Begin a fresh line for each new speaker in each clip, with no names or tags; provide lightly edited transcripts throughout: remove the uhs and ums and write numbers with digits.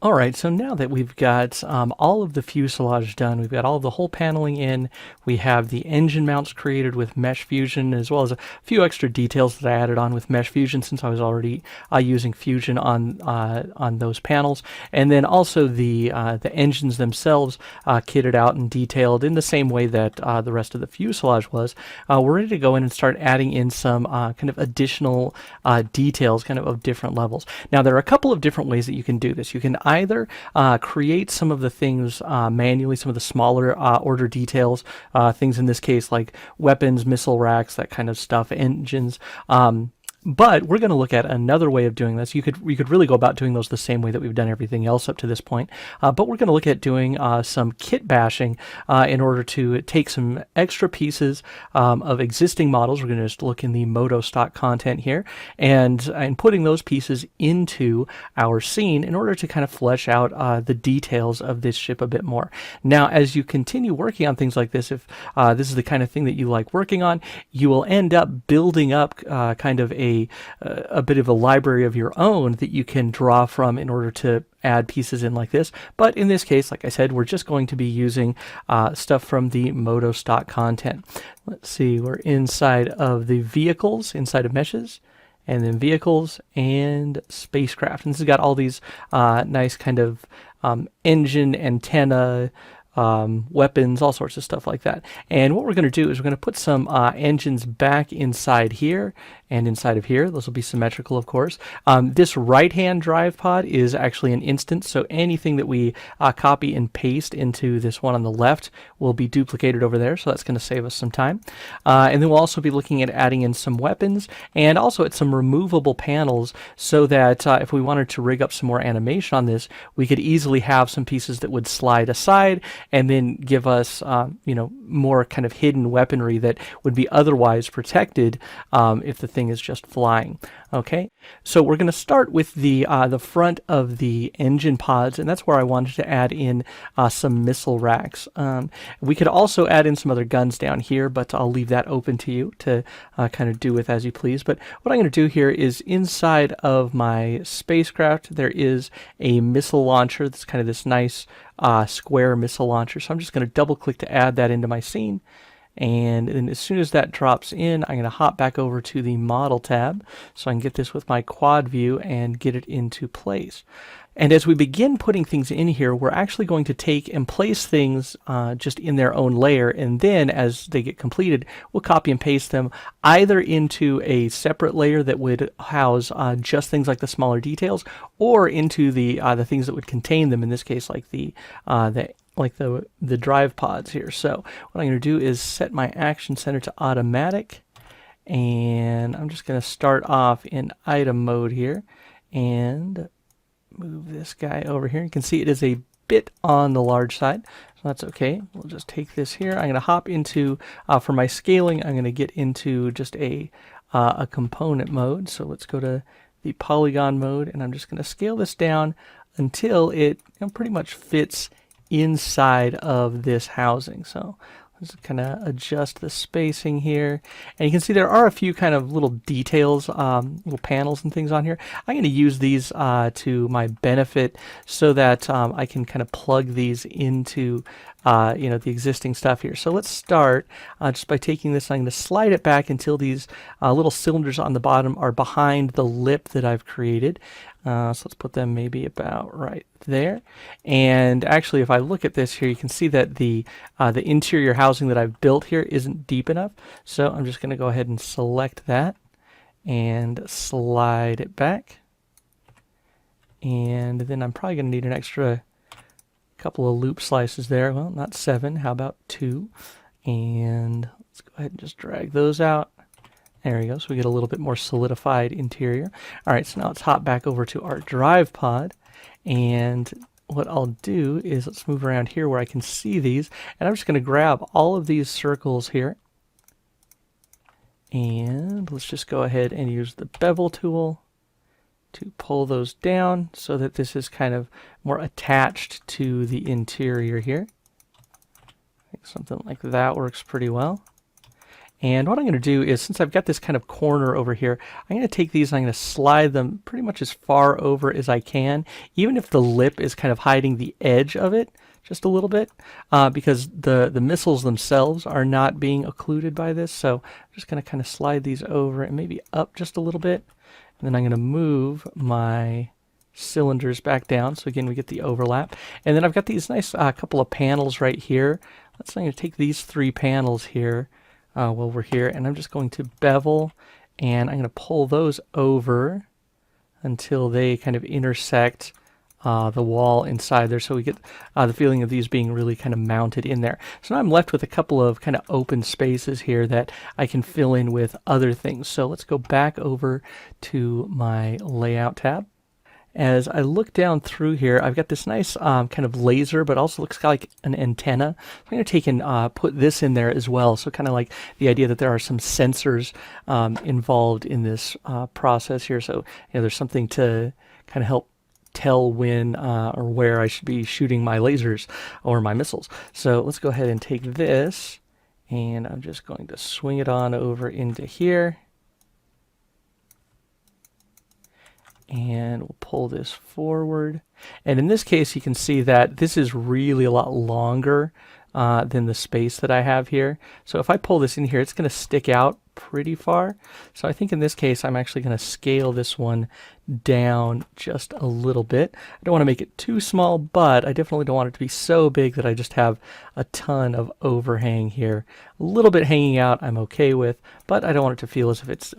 All right, so now that we've got all of the fuselage done, we've got all of the whole paneling in, we have the engine mounts created with MeshFusion, as well as a few extra details that I added on with MeshFusion since I was already using Fusion on those panels, and then also the engines themselves kitted out and detailed in the same way that the rest of the fuselage was. We're ready to go in and start adding in some kind of additional details, kind of different levels. Now, there are a couple of different ways that you can do this. You can either create some of the things manually, some of the smaller order details, things in this case like weapons, missile racks, that kind of stuff, engines. But we're going to look at another way of doing this. You could really go about doing those the same way that we've done everything else up to this point. But we're going to look at doing some kit bashing in order to take some extra pieces of existing models. We're going to just look in the Modo stock content here and putting those pieces into our scene in order to kind of flesh out the details of this ship a bit more. Now, as you continue working on things like this, if this is the kind of thing that you like working on, you will end up building up kind of a bit of a library of your own that you can draw from in order to add pieces in like this. But in this case, like I said, we're just going to be using stuff from the Modo stock content. Let's see, we're inside of the vehicles, inside of meshes, and then vehicles and spacecraft. And this has got all these nice kind of engine, antenna, weapons, all sorts of stuff like that. And what we're going to do is we're going to put some engines back inside here and inside of here. Those will be symmetrical, of course. This right-hand drive pod is actually an instance, so anything that we copy and paste into this one on the left will be duplicated over there, so that's going to save us some time. And then we'll also be looking at adding in some weapons and also at some removable panels so that if we wanted to rig up some more animation on this, we could easily have some pieces that would slide aside and then give us, more kind of hidden weaponry that would be otherwise protected if the thing is just flying. Okay, so we're going to start with the front of the engine pods, and that's where I wanted to add in some missile racks. We could also add in some other guns down here, but I'll leave that open to you to kind of do with as you please. But what I'm going to do here is inside of my spacecraft, there is a missile launcher. That's kind of this nice square missile launcher. So I'm just going to double click to add that into my scene. And then as soon as that drops in, I'm going to hop back over to the model tab so I can get this with my quad view and get it into place. And as we begin putting things in here, we're actually going to take and place things just in their own layer, and then as they get completed, we'll copy and paste them either into a separate layer that would house just things like the smaller details, or into the things that would contain them, in this case like the drive pods here. So what I'm going to do is set my action center to automatic, and I'm just going to start off in item mode here and move this guy over here. You can see it is a bit on the large side, so that's okay. We'll just take this here. I'm going to hop into, for my scaling, I'm going to get into just a component mode. So let's go to the polygon mode, and I'm just going to scale this down until it pretty much fits inside of this housing. So let's kind of adjust the spacing here, and you can see there are a few kind of little details, little panels and things on here. I'm going to use these to my benefit so that I can kind of plug these into the existing stuff here. So let's start just by taking this. I'm going to slide it back until these little cylinders on the bottom are behind the lip that I've created. So let's put them maybe about right there. And actually, if I look at this here, you can see that the interior housing that I've built here isn't deep enough. So I'm just going to go ahead and select that and slide it back. And then I'm probably going to need an extra couple of loop slices there. Well, not 7. How about 2? And let's go ahead and just drag those out. There we go, so we get a little bit more solidified interior. All right, so now let's hop back over to our drive pod, and what I'll do is let's move around here where I can see these, and I'm just going to grab all of these circles here, and let's just go ahead and use the bevel tool to pull those down so that this is kind of more attached to the interior here. I think something like that works pretty well. And what I'm going to do is, since I've got this kind of corner over here, I'm going to take these and I'm going to slide them pretty much as far over as I can, even if the lip is kind of hiding the edge of it just a little bit, because the missiles themselves are not being occluded by this. So I'm just going to kind of slide these over and maybe up just a little bit. And then I'm going to move my cylinders back down. So again, we get the overlap. And then I've got these nice couple of panels right here. I'm going to take these 3 panels here while we're here, and I'm just going to bevel, and I'm going to pull those over until they kind of intersect the wall inside there, so we get the feeling of these being really kind of mounted in there. So now I'm left with a couple of kind of open spaces here that I can fill in with other things. So let's go back over to my layout tab. As I look down through here, I've got this nice kind of laser, but also looks like an antenna. So I'm going to take and put this in there as well. So kind of like the idea that there are some sensors involved in this process here. So there's something to kind of help tell when or where I should be shooting my lasers or my missiles. So let's go ahead and take this, and I'm just going to swing it on over into here. And we'll pull this forward. And in this case, you can see that this is really a lot longer than the space that I have here. So if I pull this in here, it's going to stick out pretty far. So I think in this case, I'm actually going to scale this one down just a little bit. I don't want to make it too small, but I definitely don't want it to be so big that I just have a ton of overhang here. A little bit hanging out I'm okay with, but I don't want it to feel as if it's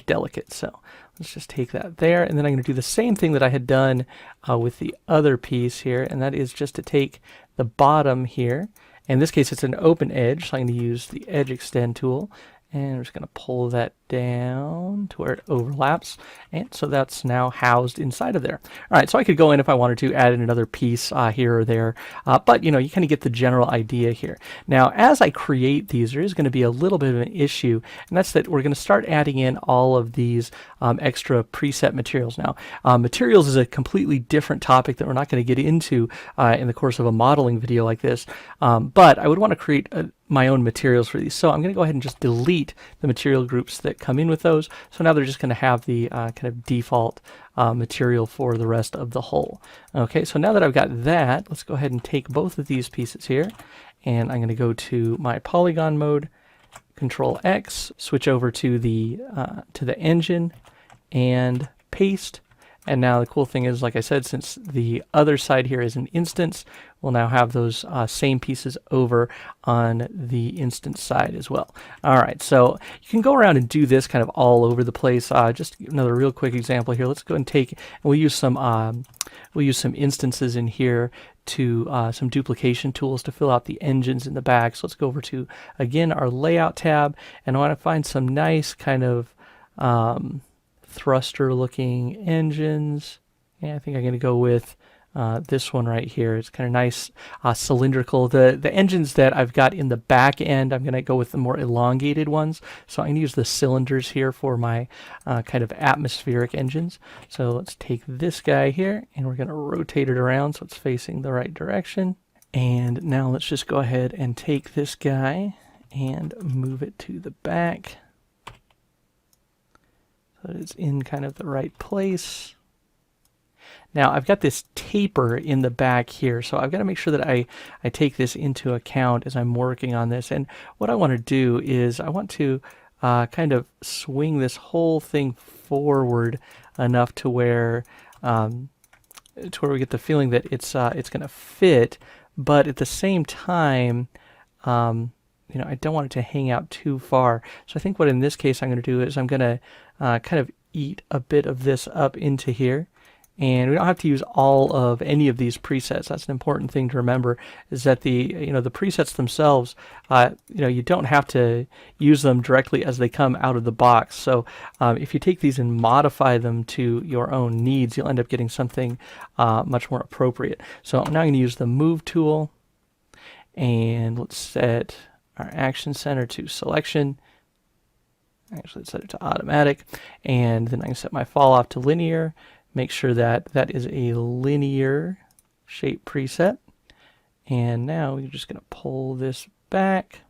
delicate. So let's just take that there, and then I'm going to do the same thing that I had done with the other piece here, and that is just to take the bottom here. In this case, it's an open edge, so I'm going to use the Edge Extend tool, and we're just going to pull that down to where it overlaps, and so that's now housed inside of there. All right, so I could go in if I wanted to add in another piece here or there, but you kind of get the general idea here. Now, as I create these, there is going to be a little bit of an issue, and that's that we're going to start adding in all of these extra preset materials. Now, materials is a completely different topic that we're not going to get into in the course of a modeling video like this, but I would want to create my own materials for these. So I'm going to go ahead and just delete the material groups that come in with those. So now they're just going to have the kind of default material for the rest of the whole. Okay, so now that I've got that, let's go ahead and take both of these pieces here, and I'm going to go to my polygon mode, Control X, switch over to the engine, and paste. And now the cool thing is, like I said, since the other side here is an instance, we'll now have those same pieces over on the instance side as well. All right, so you can go around and do this kind of all over the place. Just another real quick example here. Let's go and we'll use some instances in here to some duplication tools to fill out the engines in the back. So let's go over to, again, our layout tab, and I want to find some nice kind of thruster looking engines. Yeah, I think I'm going to go with this one right here. It's kind of nice, cylindrical. The engines that I've got in the back end, I'm going to go with the more elongated ones. So I'm going to use the cylinders here for my kind of atmospheric engines. So let's take this guy here, and we're going to rotate it around so it's facing the right direction. And now let's just go ahead and take this guy and move it to the back. So it's in kind of the right place. Now I've got this taper in the back here, so I've got to make sure that I take this into account as I'm working on this. And what I want to do is I want to kind of swing this whole thing forward enough to where we get the feeling that it's going to fit, but at the same time, I don't want it to hang out too far. So I think what in this case I'm going to do is I'm going to kind of eat a bit of this up into here. And we don't have to use all of any of these presets. That's an important thing to remember, is that the presets themselves, you don't have to use them directly as they come out of the box. So if you take these and modify them to your own needs, you'll end up getting something much more appropriate. So I'm now going to use the Move tool, and let's set our Action Center to Selection. Actually, let's set it to Automatic, and then I can set my Fall Off to Linear. Make sure that that is a linear shape preset. And now we're just going to pull this back.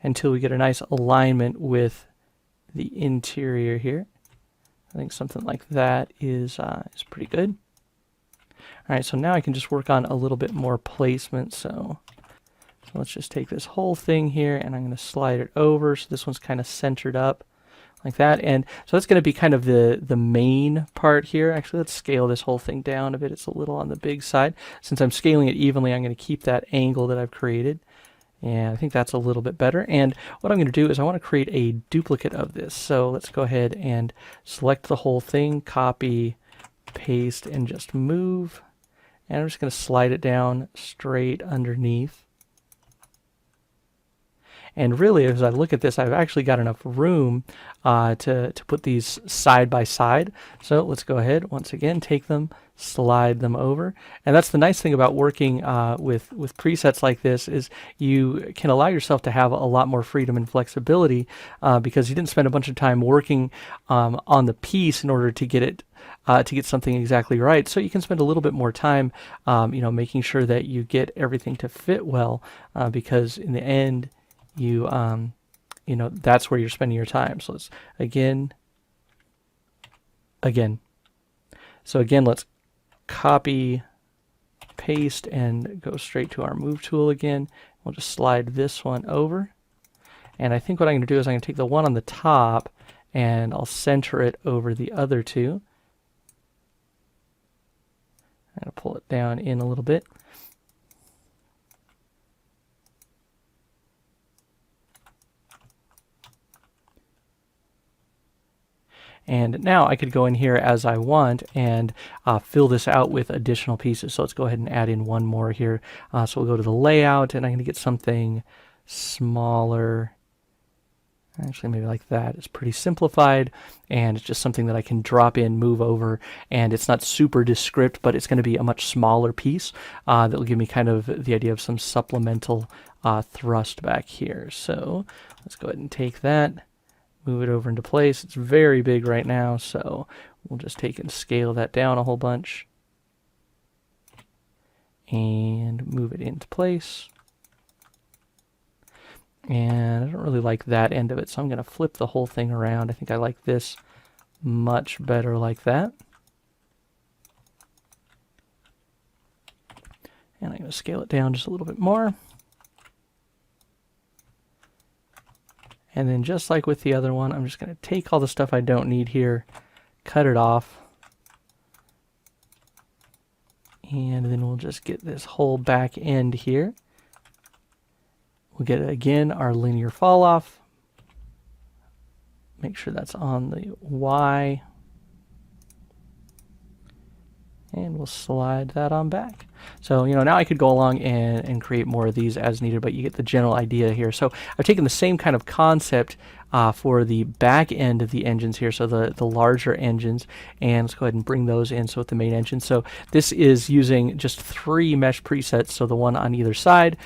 until we get a nice alignment with the interior here. I think something like that is pretty good. All right, so now I can just work on a little bit more placement. So let's just take this whole thing here, and I'm going to slide it over so this one's kind of centered up like that. And so that's going to be kind of the main part here. Actually, let's scale this whole thing down a bit. It's a little on the big side. Since I'm scaling it evenly, I'm going to keep that angle that I've created. And I think that's a little bit better. And what I'm going to do is I want to create a duplicate of this. So let's go ahead and select the whole thing, copy, paste, and just move. And I'm just going to slide it down straight underneath. And really, as I look at this, I've actually got enough room to put these side by side. So let's go ahead, once again, take them, slide them over. And that's the nice thing about working with presets like this, is you can allow yourself to have a lot more freedom and flexibility because you didn't spend a bunch of time working on the piece in order to get it to get something exactly right. So you can spend a little bit more time making sure that you get everything to fit well because in the end, that's where you're spending your time. So let's again. So again, let's copy, paste, and go straight to our move tool again. We'll just slide this one over. And I think what I'm going to do is I'm going to take the one on the top and I'll center it over the other two. I'm going to pull it down in a little bit. And now I could go in here as I want and fill this out with additional pieces. So let's go ahead and add in one more here. So we'll go to the layout, and I'm going to get something smaller. Actually, maybe like that. It's pretty simplified, and it's just something that I can drop in, move over, and it's not super descript, but it's going to be a much smaller piece that will give me kind of the idea of some supplemental thrust back here. So let's go ahead and take that, move it over into place. It's very big right now, so we'll just take and scale that down a whole bunch and move it into place. And I don't really like that end of it, so I'm going to flip the whole thing around. I think I like this much better like that. And I'm going to scale it down just a little bit more. And then just like with the other one, I'm just going to take all the stuff I don't need here, cut it off. And then we'll just get this whole back end here. We'll get, again, our linear fall off. Make sure that's on the Y. And we'll slide that on back. So, now I could go along and create more of these as needed, but you get the general idea here. So I've taken the same kind of concept for the back end of the engines here, so the larger engines, and let's go ahead and bring those in. So with the main engine, so this is using just 3 mesh presets, so the one on either side,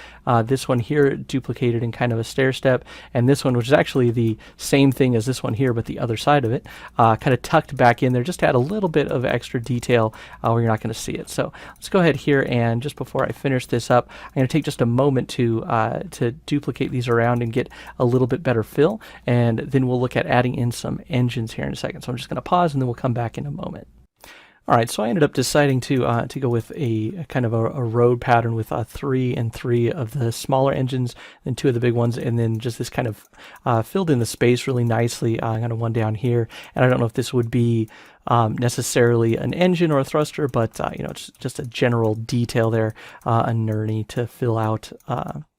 this one here duplicated in kind of a stair step, and this one, which is actually the same thing as this one here, but the other side of it, kind of tucked back in there just to add a little bit of extra detail where you're not going to see it. So let's go ahead here, and just before I finish this up, I'm going to take just a moment to duplicate these around and get a little bit better fill. And then we'll look at adding in some engines here in a second. So I'm just going to pause, and then we'll come back in a moment. All right, so I ended up deciding to go with a kind of a road pattern with 3 and 3 of the smaller engines, then 2 of the big ones, and then just this kind of filled in the space really nicely. Kind of one down here, and I don't know if this would be necessarily an engine or a thruster, but it's just a general detail there, a nurney to fill out.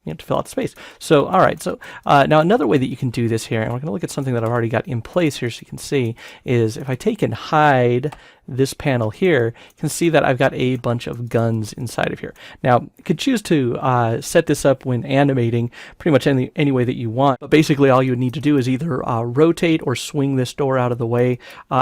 To fill out the space. So, all right. So now another way that you can do this here, and we're going to look at something that I've already got in place here so you can see, is if I take and hide this panel here, you can see that I've got a bunch of guns inside of here. Now, you could choose to set this up when animating pretty much any way that you want, but basically all you would need to do is either rotate or swing this door out of the way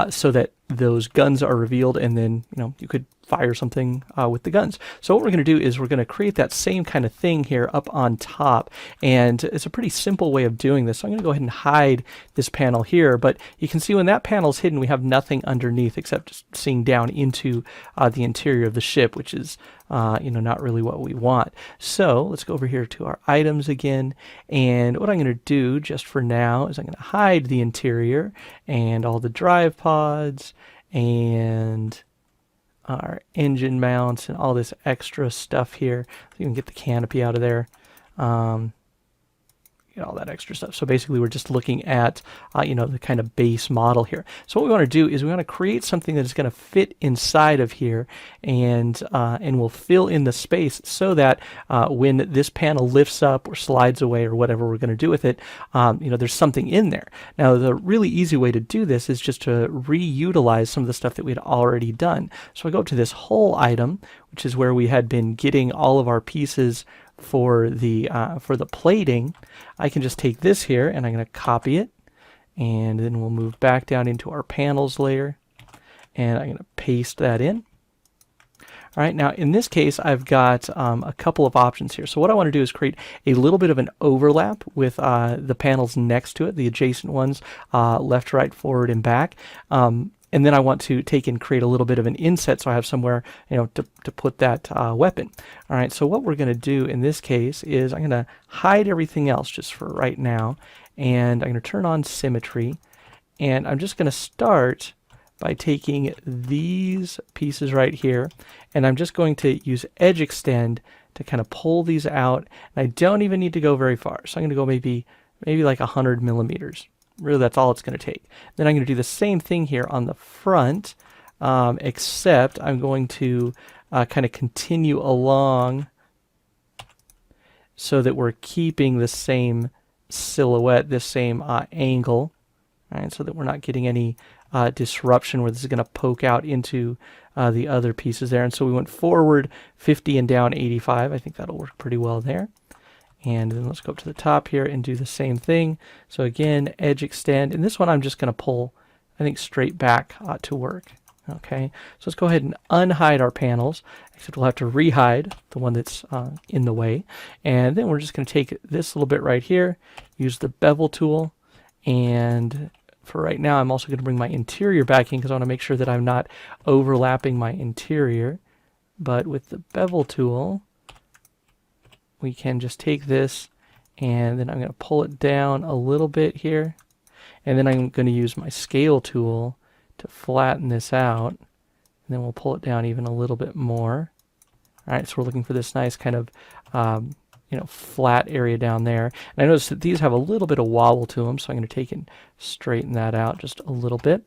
so that those guns are revealed, and then you could fire something with the guns. So what we're going to do is we're going to create that same kind of thing here up on top, and it's a pretty simple way of doing this. So I'm going to go ahead and hide this panel here, but you can see when that panel is hidden, we have nothing underneath except just seeing down into the interior of the ship, which is not really what we want. So let's go over here to our items again, and what I'm going to do just for now is I'm going to hide the interior and all the drive pods and our engine mounts and all this extra stuff here. So you can get the canopy out of there. Get all that extra stuff. So basically we're just looking at the kind of base model here. So what we want to do is we want to create something that is going to fit inside of here, and we'll fill in the space so that when this panel lifts up or slides away or whatever we're going to do with it, there's something in there. Now the really easy way to do this is just to reutilize some of the stuff that we had already done. So I go up to this whole item, which is where we had been getting all of our pieces for the plating. I can just take this here and I'm going to copy it, and then we'll move back down into our panels layer, and I'm going to paste that in. All right, now in this case I've got a couple of options here. So what I want to do is create a little bit of an overlap with the panels next to it, the adjacent ones, left, right, forward, and back. And then I want to take and create a little bit of an inset so I have somewhere to put that weapon. All right, so what we're going to do in this case is I'm going to hide everything else just for right now, and I'm going to turn on symmetry, and I'm just going to start by taking these pieces right here, and I'm just going to use edge extend to kind of pull these out, and I don't even need to go very far. So I'm going to go maybe like 100 millimeters. Really, that's all it's going to take. Then I'm going to do the same thing here on the front, except I'm going to kind of continue along so that we're keeping the same silhouette, this same angle, right? So that we're not getting any disruption where this is going to poke out into the other pieces there. And so we went forward 50 and down 85. I think that'll work pretty well there. And then let's go up to the top here and do the same thing. So again, edge extend. And this one I'm just going to pull, I think, straight back to work. Okay, so let's go ahead and unhide our panels, except we'll have to rehide the one that's in the way. And then we're just going to take this little bit right here, use the bevel tool, and for right now I'm also going to bring my interior back in because I want to make sure that I'm not overlapping my interior. But with the bevel tool, we can just take this, and then I'm going to pull it down a little bit here, and then I'm going to use my scale tool to flatten this out, and then we'll pull it down even a little bit more. All right, so we're looking for this nice kind of flat area down there. And I notice that these have a little bit of wobble to them, so I'm going to take and straighten that out just a little bit.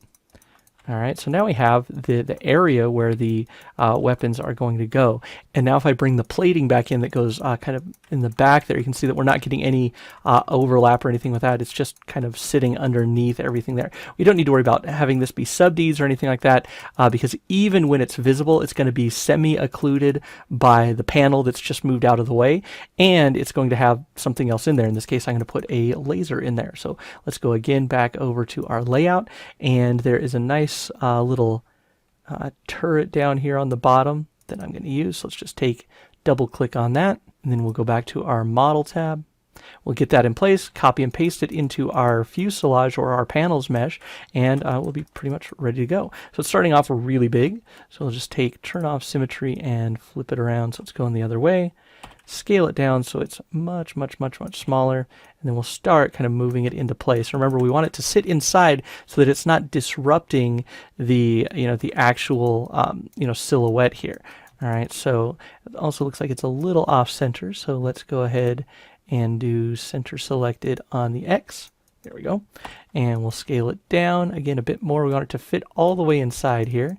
All right, so now we have the area where the weapons are going to go. And now if I bring the plating back in that goes kind of in the back there, you can see that we're not getting any overlap or anything with that. It's just kind of sitting underneath everything there. We don't need to worry about having this be sub-Ds or anything like that because even when it's visible, it's going to be semi-occluded by the panel that's just moved out of the way, and it's going to have something else in there. In this case, I'm going to put a laser in there. So let's go again back over to our layout, and there is a nice little turret down here on the bottom that I'm going to use. So let's just double click on that, and then we'll go back to our model tab. We'll get that in place, copy and paste it into our fuselage or our panels mesh, and we'll be pretty much ready to go. So it's starting off really big, so we'll just turn off symmetry and flip it around so it's going the other way. Scale it down so it's much smaller, and then we'll start kind of moving it into place. Remember, we want it to sit inside so that it's not disrupting the the actual silhouette here. All right, so it also looks like it's a little off center, so let's go ahead and do center selected on the X. There we go. And we'll scale it down again a bit more. We want it to fit all the way inside here.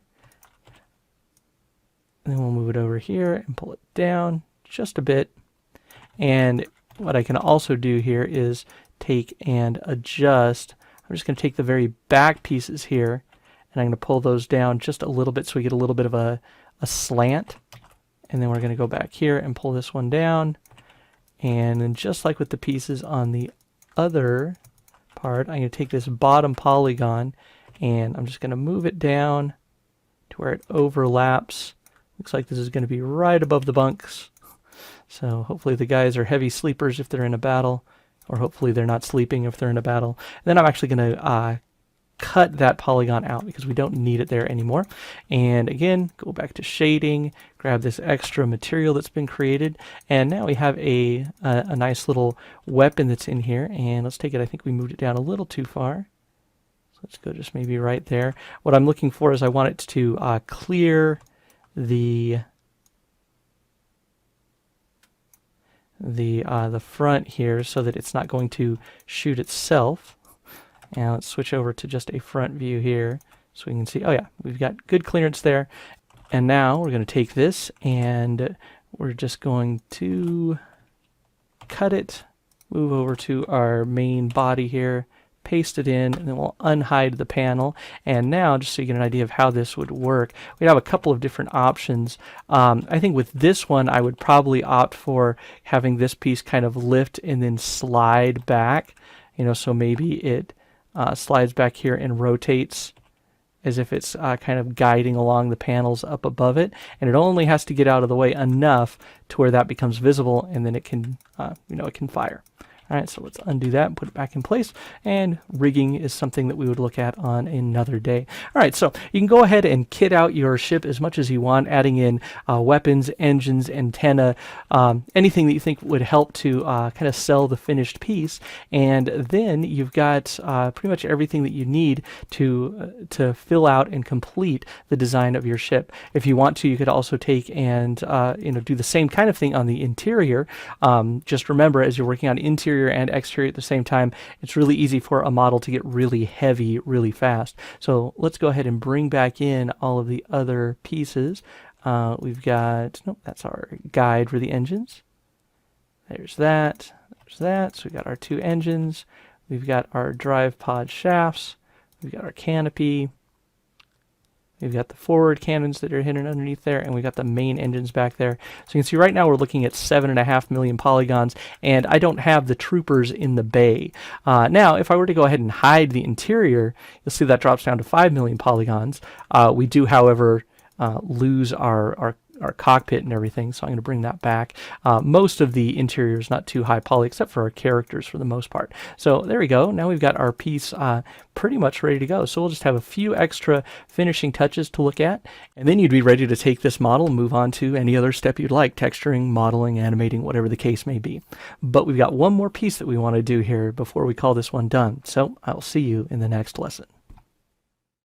And then we'll move it over here and pull it down just a bit. And what I can also do here is take and adjust. I'm just going to take the very back pieces here, and I'm going to pull those down just a little bit so we get a little bit of a slant. And then we're going to go back here and pull this one down. And then just like with the pieces on the other part, I'm going to take this bottom polygon, and I'm just going to move it down to where it overlaps Looks like this is going to be right above the bunks. So hopefully the guys are heavy sleepers if they're in a battle, or hopefully they're not sleeping if they're in a battle. And then I'm actually going to cut that polygon out because we don't need it there anymore. And again, go back to shading, grab this extra material that's been created, and now we have a nice little weapon that's in here. And let's take it, I think we moved it down a little too far. So let's go just maybe right there. What I'm looking for is I want it to clear the front here so that it's not going to shoot itself. And let's switch over to just a front view here so we can see, oh yeah, we've got good clearance there. And now we're going to take this and we're just going to cut it, move over to our main body here, paste it in, and then we'll unhide the panel. And now, just so you get an idea of how this would work, we have a couple of different options. I think with this one, I would probably opt for having this piece kind of lift and then slide back, so maybe it slides back here and rotates as if it's kind of guiding along the panels up above it, and it only has to get out of the way enough to where that becomes visible, and then it can, it can fire. All right, so let's undo that and put it back in place. And rigging is something that we would look at on another day. All right, so you can go ahead and kit out your ship as much as you want, adding in weapons, engines, antenna, anything that you think would help to kind of sell the finished piece. And then you've got pretty much everything that you need to fill out and complete the design of your ship. If you want to, you could also take and do the same kind of thing on the interior. Just remember, as you're working on interior and exterior at the same time, it's really easy for a model to get really heavy really fast. So let's go ahead and bring back in all of the other pieces. We've got, nope, that's our guide for the engines. There's that, there's that. So we've got our two engines. We've got our drive pod shafts. We've got our canopy. We've got the forward cannons that are hidden underneath there, and we've got the main engines back there. So you can see right now we're looking at 7.5 million polygons, and I don't have the troopers in the bay. Now, if I were to go ahead and hide the interior, you'll see that drops down to 5 million polygons. We do, however, lose our cockpit and everything, so I'm going to bring that back. Most of the interior is not too high poly, except for our characters for the most part. So there we go. Now we've got our piece pretty much ready to go. So we'll just have a few extra finishing touches to look at, and then you'd be ready to take this model and move on to any other step you'd like, texturing, modeling, animating, whatever the case may be. But we've got one more piece that we want to do here before we call this one done. So I'll see you in the next lesson.